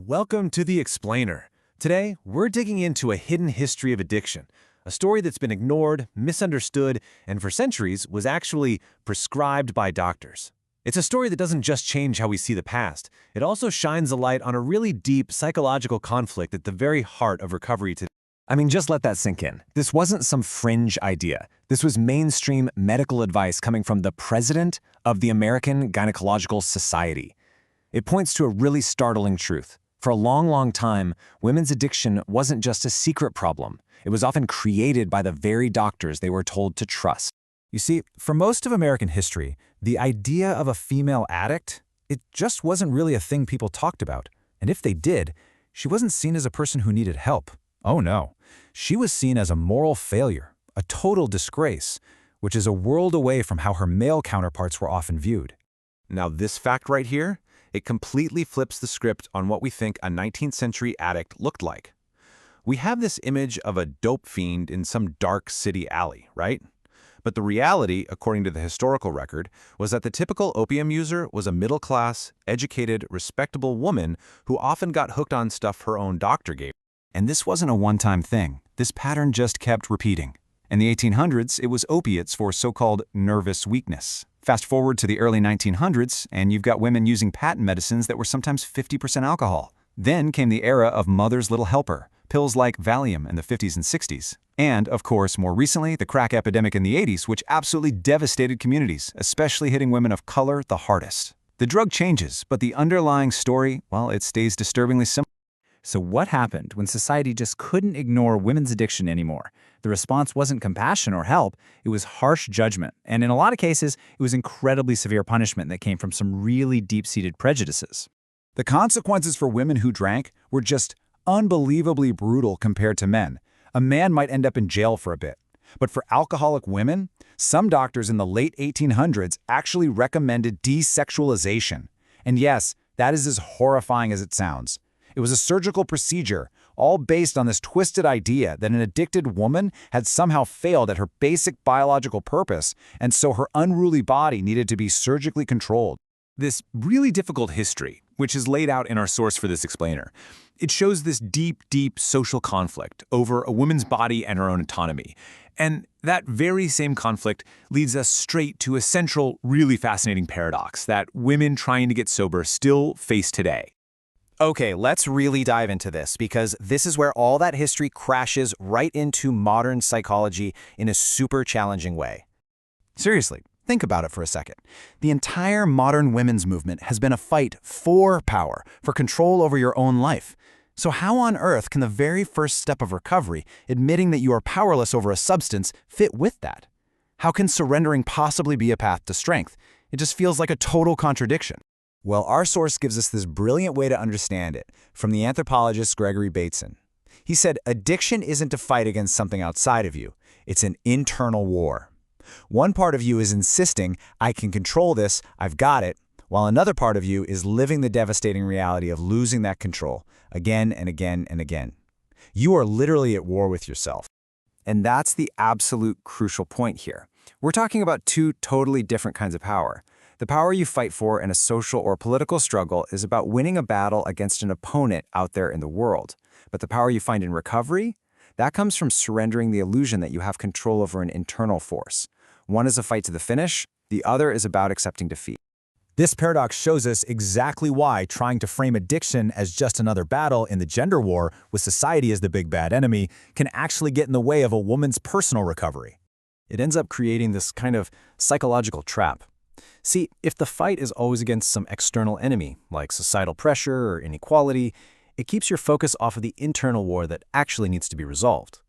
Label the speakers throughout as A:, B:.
A: Welcome to The Explainer. Today, we're digging into a hidden history of addiction, a story that's been ignored, misunderstood, and for centuries was actually prescribed by doctors. It's a story that doesn't just change how we see the past, it also shines a light on a really deep psychological conflict at the very heart of recovery today.
B: Just let that sink in. This wasn't some fringe idea. This was mainstream medical advice coming from the president of the American Gynecological Society. It points to a really startling truth. For a long time, women's addiction wasn't just a secret problem. It was often created by the very doctors they were told to trust.
C: You see, for most of American history, the idea of a female addict, it just wasn't really a thing people talked about. And if they did, she wasn't seen as a person who needed help. Oh no, she was seen as a moral failure, a total disgrace, which is a world away from how her male counterparts were often viewed.
A: Now this fact right here, it completely flips the script on what we think a 19th century addict looked like. We have this image of a dope fiend in some dark city alley, right? But the reality, according to the historical record, was that the typical opium user was a middle-class, educated, respectable woman who often got hooked on stuff her own doctor gave.
B: And this wasn't a one-time thing. This pattern just kept repeating. In the 1800s, it was opiates for so-called nervous weakness. Fast forward to the early 1900s, and you've got women using patent medicines that were sometimes 50% alcohol. Then came the era of Mother's Little Helper, pills like Valium in the 50s and 60s. And, of course, more recently, the crack epidemic in the 80s, which absolutely devastated communities, especially hitting women of color the hardest. The drug changes, but the underlying story, well, it stays disturbingly similar.
C: So what happened when society just couldn't ignore women's addiction anymore? The response wasn't compassion or help, it was harsh judgment. And in a lot of cases, it was incredibly severe punishment that came from some really deep-seated prejudices.
D: The consequences for women who drank were just unbelievably brutal compared to men. A man might end up in jail for a bit. But for alcoholic women, some doctors in the late 1800s actually recommended desexualization. And yes, that is as horrifying as it sounds. It was a surgical procedure, all based on this twisted idea that an addicted woman had somehow failed at her basic biological purpose, and so her unruly body needed to be surgically controlled.
A: This really difficult history, which is laid out in our source for this explainer, it shows this deep social conflict over a woman's body and her own autonomy. And that very same conflict leads us straight to a central, really fascinating paradox that women trying to get sober still face today.
E: Okay, let's really dive into this because this is where all that history crashes right into modern psychology in a super challenging way. Seriously, think about it for a second. The entire modern women's movement has been a fight for power, for control over your own life. So how on earth can the very first step of recovery, admitting that you are powerless over a substance, fit with that? How can surrendering possibly be a path to strength? It just feels like a total contradiction.
D: Well, our source gives us this brilliant way to understand it from the anthropologist Gregory Bateson. He said, addiction isn't a fight against something outside of you. It's an internal war. One part of you is insisting, I can control this, I've got it, while another part of you is living the devastating reality of losing that control again and again and again. You are literally at war with yourself.
B: And that's the absolute crucial point here. We're talking about two totally different kinds of power. The power you fight for in a social or political struggle is about winning a battle against an opponent out there in the world. But the power you find in recovery, that comes from surrendering the illusion that you have control over an internal force. One is a fight to the finish, the other is about accepting defeat.
C: This paradox shows us exactly why trying to frame addiction as just another battle in the gender war with society as the big bad enemy can actually get in the way of a woman's personal recovery.
E: It ends up creating this kind of psychological trap. See, if the fight is always against some external enemy, like societal pressure or inequality, it keeps your focus off of the internal war that actually needs to be resolved.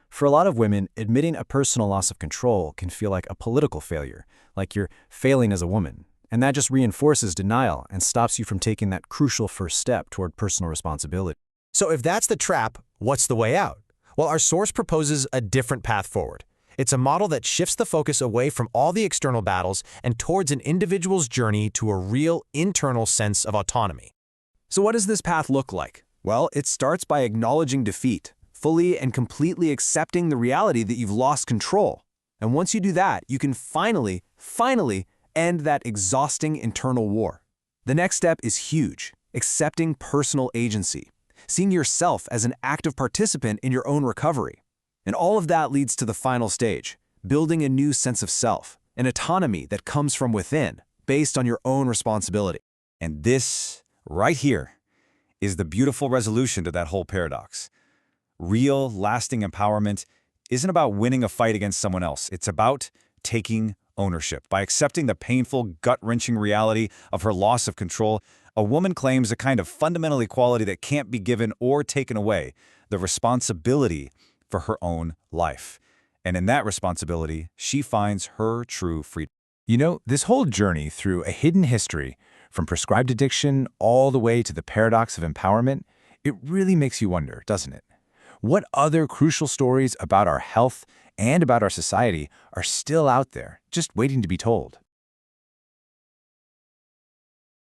E: For a lot of women, admitting a personal loss of control can feel like a political failure, like you're failing as a woman. And that just reinforces denial and stops you from taking that crucial first step toward personal responsibility.
F: So if that's the trap, what's the way out? Well, our source proposes a different path forward. It's a model that shifts the focus away from all the external battles and towards an individual's journey to a real internal sense of autonomy.
A: So what does this path look like? Well, it starts by acknowledging defeat, fully and completely accepting the reality that you've lost control. And once you do that, you can finally end that exhausting internal war. The next step is huge.
B: accepting personal agency, seeing yourself as an active participant in your own recovery. And all of that leads to the final stage, building a new sense of self, an autonomy that comes from within, based on your own responsibility.
C: And this, right here, is the beautiful resolution to that whole paradox. Real, lasting empowerment isn't about winning a fight against someone else. It's about taking ownership. By accepting the painful, gut-wrenching reality of her loss of control, a woman claims a kind of fundamental equality that can't be given or taken away, the responsibility for her own life. And in that responsibility, she finds her true freedom.
D: You know, this whole journey through a hidden history, from prescribed addiction all the way to the paradox of empowerment, it really makes you wonder, doesn't it? What other crucial stories about our health and about our society are still out there, just waiting to be told?